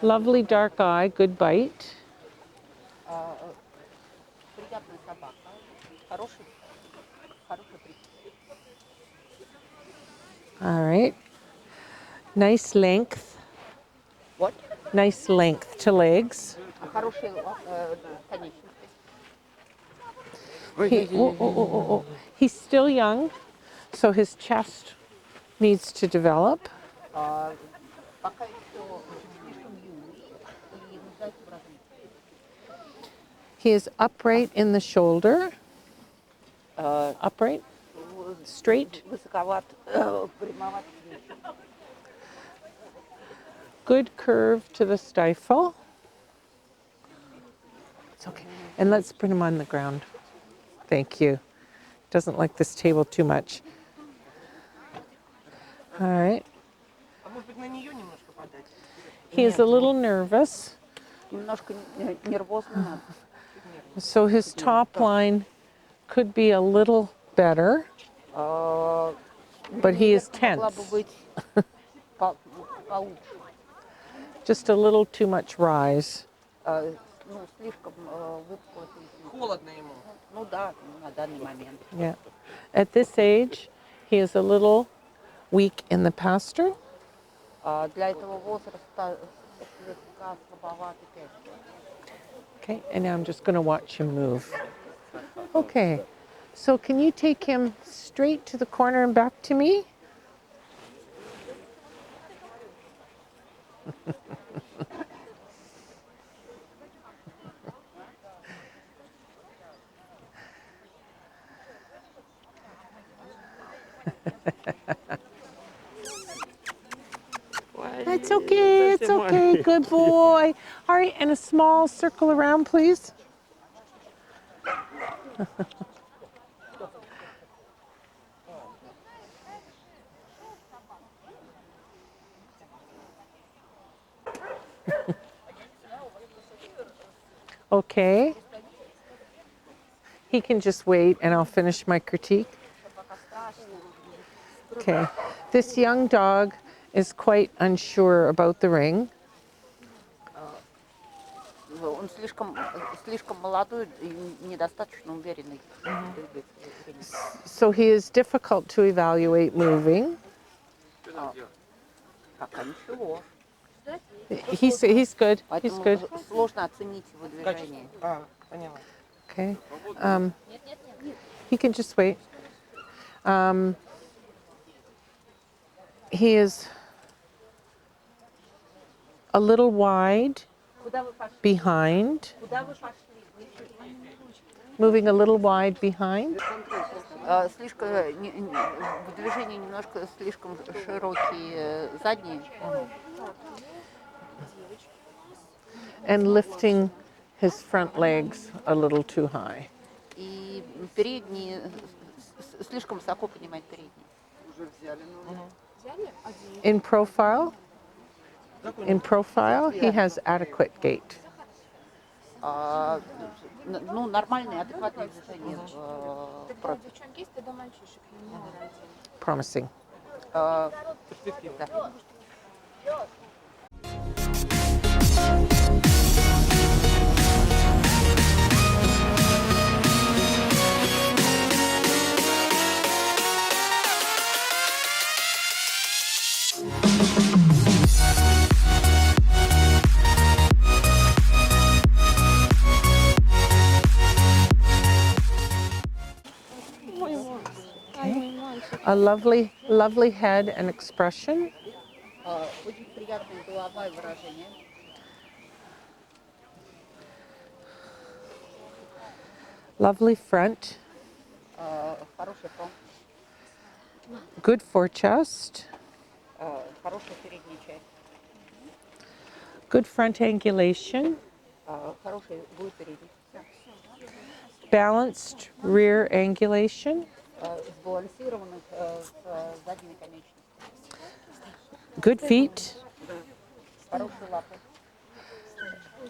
Lovely dark eye, good bite. Приятная собака. Хороший прикус. All right. Nice length. Вот. Nice length to legs. Хорошие конечности. He's still young, so his chest needs to develop. Пока еще слишком юный и нуждается в развитии. He is upright in the shoulder. Upright, straight. Высоковат, прямоват. Good curve to the stifle. It's okay. And let's put him on the ground. Thank you. Doesn't like this table too much. All right. He is a little nervous. Немножко нервозно. So his top line could be a little better, but he is tense. Just a little too much rise. Yeah. At this age, he is a little weak in the posture. Okay, and now I'm just going to watch him move. Okay, so can you take him straight to the corner and back to me? It's okay, it's okay, good boy. All right, and a small circle around, please. Okay. He can just wait and I'll finish my critique. Okay. This young dog is quite unsure about the ring. Он слишком молодой и недостаточно уверенный. So he is difficult to evaluate moving. Пока ничего. He's good. He's good. Сложно оценить его движение. Okay. He can just wait. He is a little wide behind. Moving a little wide behind. Слишком в движении немножко слишком широкие задние. And lifting his front legs a little too high. И передние слишком высоко поднимать передние. In profile, he has adequate gait. Ну, нормальные, адекватные движения в профиль. Promising. Да. A lovely, lovely head and expression. Очень приятная голова и выражение. Lovely front. Хороший фронт. Good forechest. Хорошая передняя часть. Good front angulation. Хороший будет передний. Balanced rear angulation. Сбалансированных с задними конечностями. Good feet. Хорошие лапы.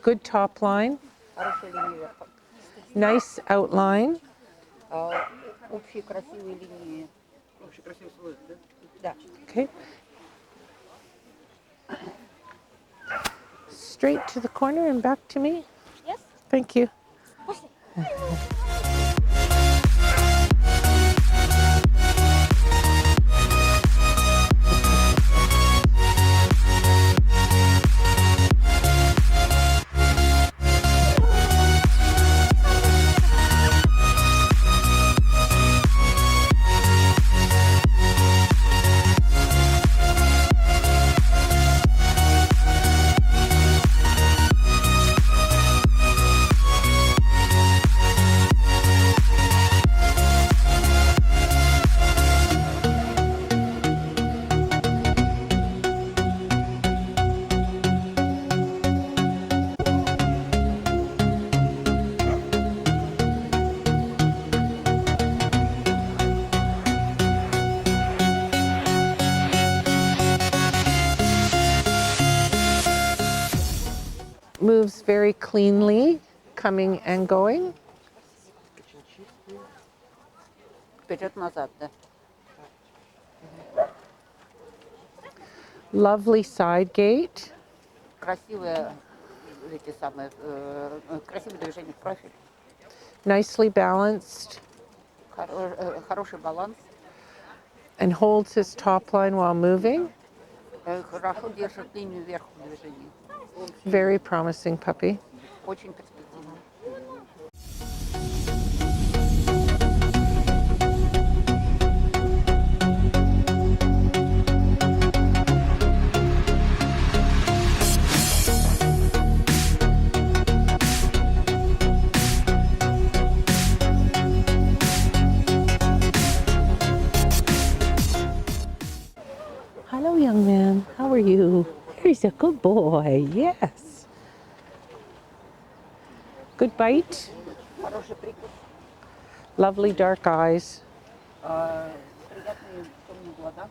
Good top line. Хорошая линия верха. Nice outline. Общие красивые линии. Общий красивый силуэт, да? Да. Okay. straight to the corner and back to me? Yes. Thank you. Moves very cleanly, coming and going. Вперед-назад, да. Lovely side gait. Красивые эти самые, красивые движения в профиль. Nicely balanced. Хороший баланс. And holds his top line while moving. Хорошо держит линию вверх в движении. Very promising puppy. Очень перспективно. Hello, young man. How are you? He's a good boy. Yes. Good bite. Хороший прикус. Lovely dark eyes. Приятные темные глаза.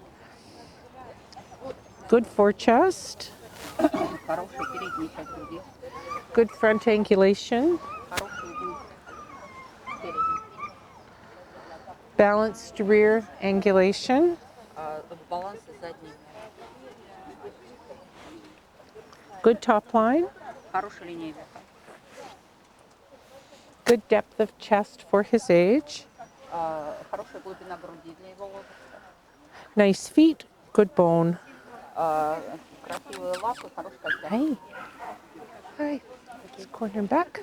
Good forechest. Хорошая передняя часть груди. Good front angulation. Хороший угол спереди. Balanced rear angulation. В балансе задней. Good top line. Хорошая линия вверха. Good depth of chest for his age. Хорошая глубина груди для его возраста. Nice feet. Good bone. Красивые лапы, хороший костяк. Hi. Hi. Let's corner back.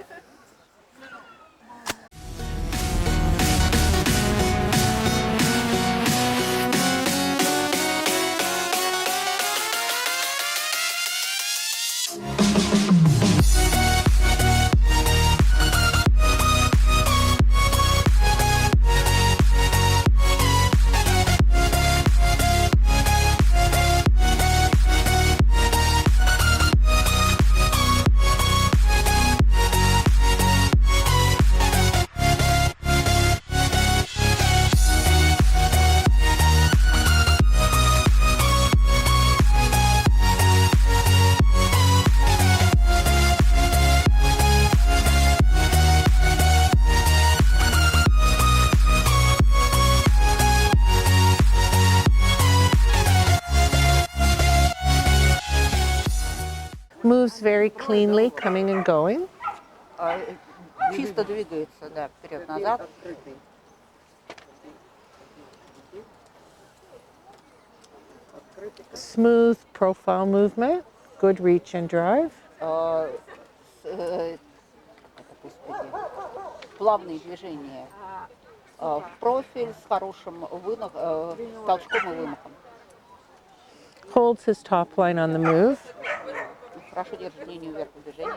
Moves very cleanly, coming and going. Чисто двигается, да, вперед-назад. Smooth profile movement. Good reach and drive. Плавные движения в профиль с хорошим толчком и вымахом. Holds his top line on the move. Хорошо держит линию вверх в движении.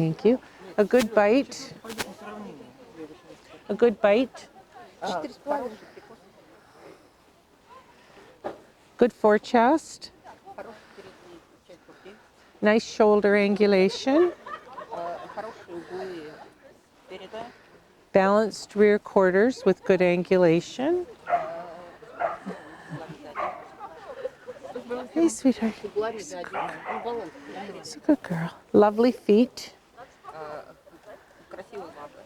Thank you. A good bite. A good bite. Хороший прикус, Good forechest. хорошая передняя часть руки, Nice shoulder angulation. хорошие углы переда, Balanced rear quarters with good angulation. Hey, sweetheart. с углами сзади. Ну, баланс. It's a good girl. Lovely feet. Красивая лапа.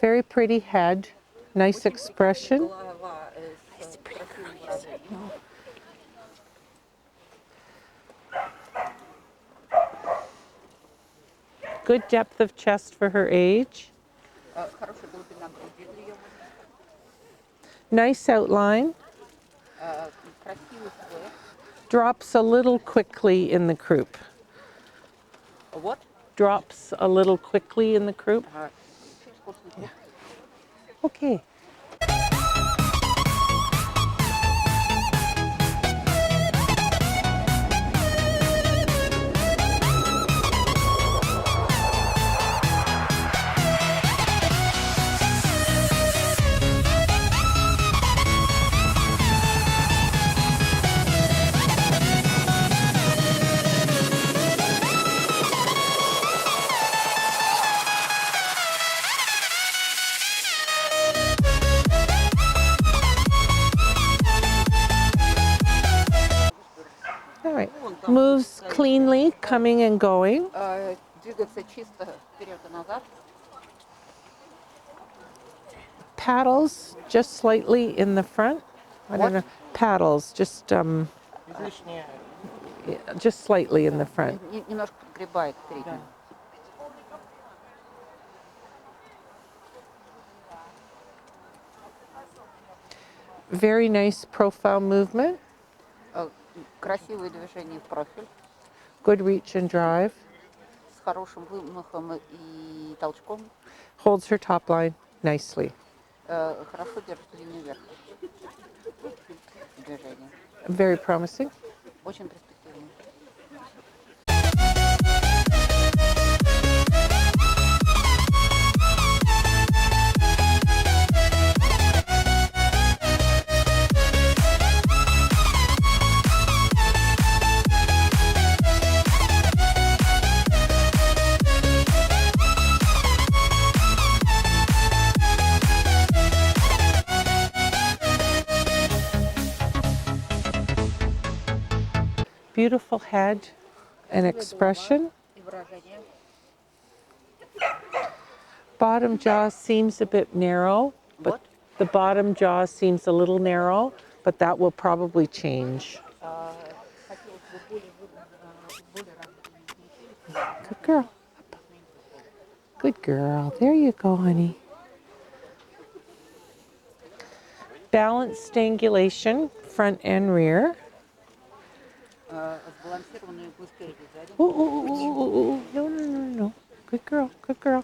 Very pretty head. Nice expression. Голова с красивым выражением. Good depth of chest for her age. Хорошая глубина груди для ее возраста. Nice outline. Красивый сквер. Drops a little quickly in the croup. Вот. Drops a little quickly in the croup. Чуть скучный. Okay. All right. Moves cleanly, coming and going. Двигаться чисто вперед и назад. Paddles just slightly in the front. I don't know. Paddles just just slightly in the front. Немножко подгребает переднюю. Very nice profile movement. Красивые движения в профиль. Good reach and drive. С хорошим вымахом и толчком. Holds her top line nicely. Хорошо держит линию вверх. Движение. Very promising. Очень перспективно. Beautiful head and expression. И выражение. Bottom jaw seems a bit narrow, but Вот. the bottom jaw seems a little narrow, but that will probably change. Хотелось бы более рано. Good girl. Good girl. There you go, honey. Balanced angulation, front and rear. Сбалансированные углы спереди и сзади. Ooh, ooh, ooh, ooh, ooh, ooh. No, no, no, no. Good girl. Good girl.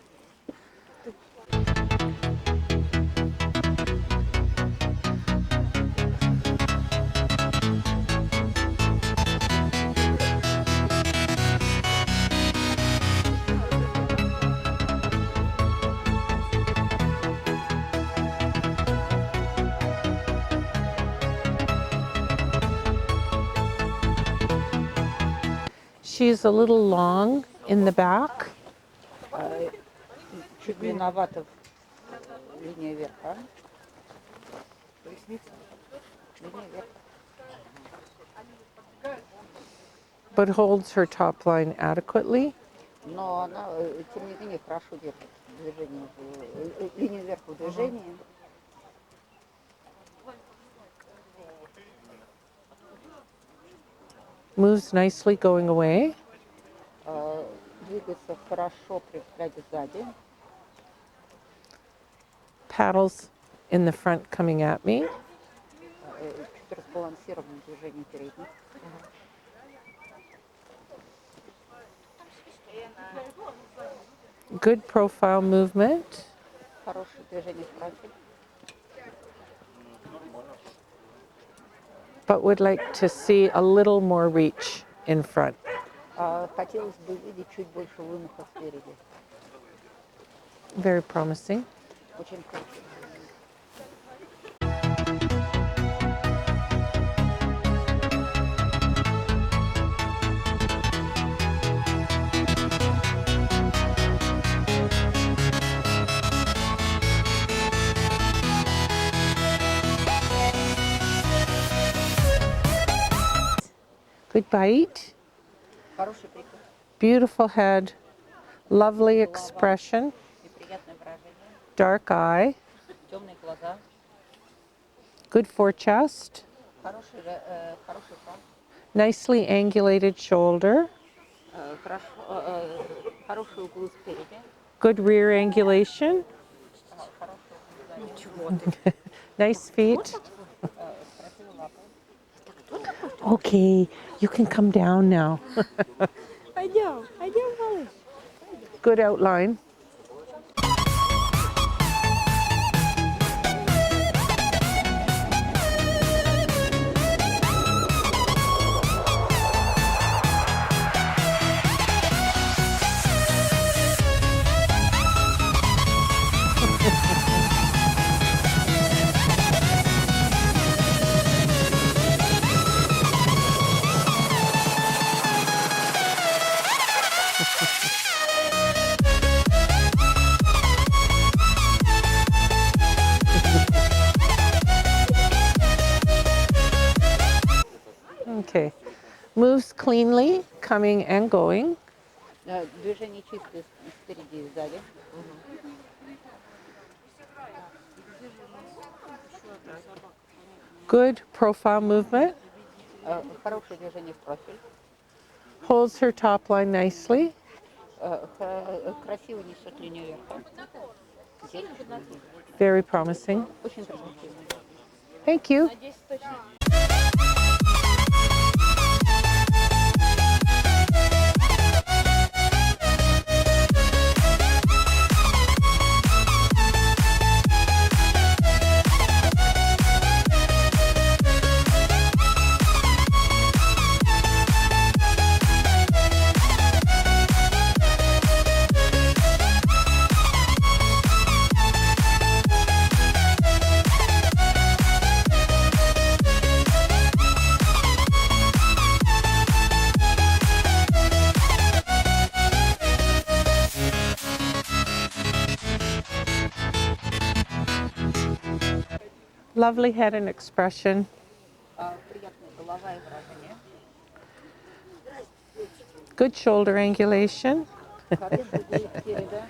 She's a little long in the back. Чуть длинновато линия верха. Линия верха. But holds her top line adequately. Но она, тем не менее, хорошо держит движение, линию вверха в движении. Moves nicely going away. Двигается хорошо при взгляде сзади. Paddles in the front coming at me. Чуть разбалансированное движение передних. Good profile movement. Хорошее движение в профиль. But would like to see a little more reach in front. Хотелось бы видеть чуть больше вымаха спереди. Very promising. Очень хорошо. Good bite. Хороший прикус Beautiful head. Lovely expression. и приятное выражение. Dark eye. Темные глаза. Good forechest. Хороший фронт. Nicely angulated shoulder. Хорошие углы спереди. Good rear angulation. Nice feet. Okay, you can come down now. Пойдем, малыш. Good outline. Okay. Moves cleanly, coming and going. Движение чистое спереди и сзади. Good profile movement. Хорошее движение в профиль. Holds her top line nicely. Красиво несет линию верха. Very promising. Очень перспективно. Thank you. Lovely head and expression. Приятная голова и выражение. Good shoulder angulation. Хороший угол спереди.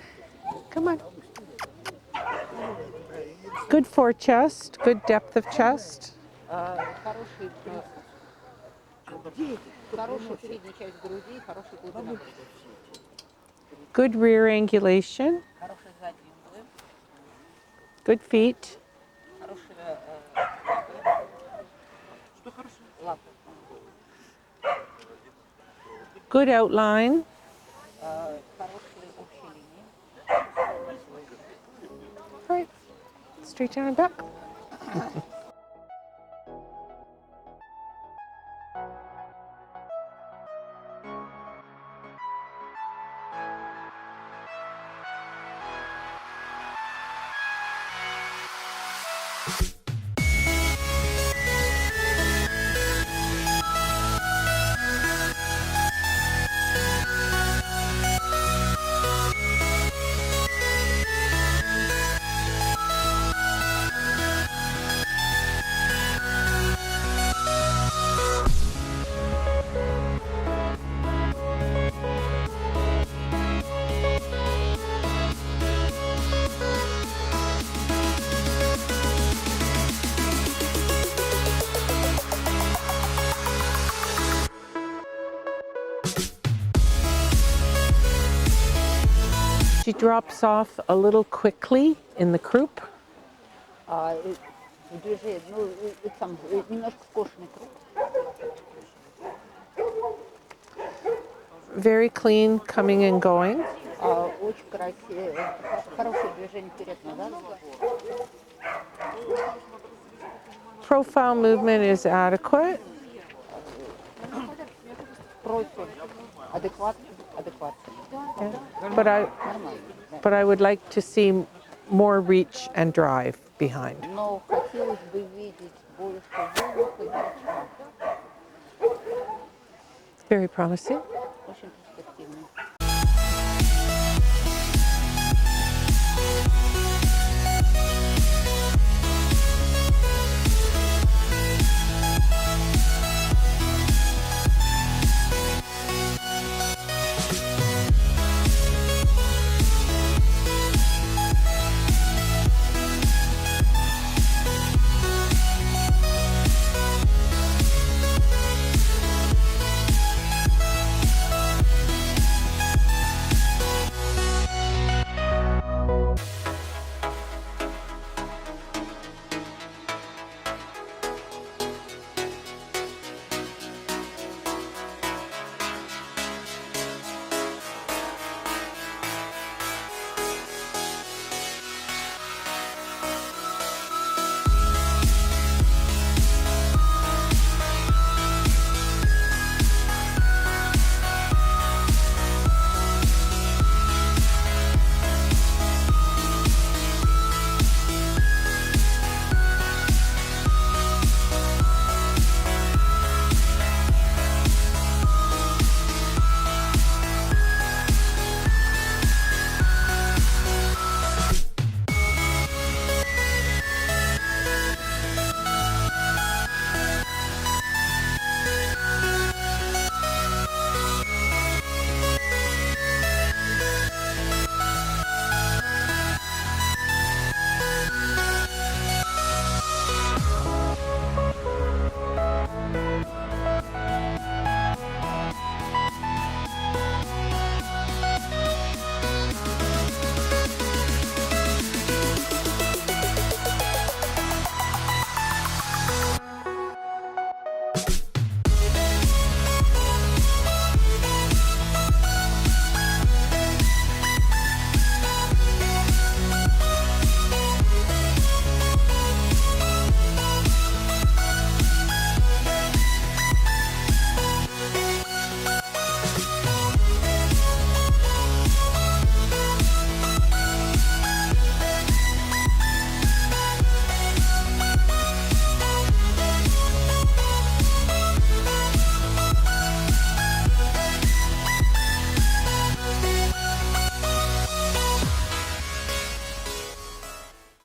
Come on. Good forechest, good depth of chest. Хороший средняя часть груди, хороший глубина. Good rear angulation. Хорошие задние углы. Good feet. Хорошие лапы. Good outline. Хорошие общие линии. All right. Straighten her back. She drops off a little quickly in the croup. Движение, немножко скошенный круг. Very clean, coming and going. Очень красиво, хорошее движение вперед-назад. Profile movement is adequate. Профиль Адекватно, адекватно. Yeah. But I, Нормально, да. but I would like to see more reach and drive behind. Но хотелось бы видеть больше воздуха и толчка. Very promising. Очень перспективно.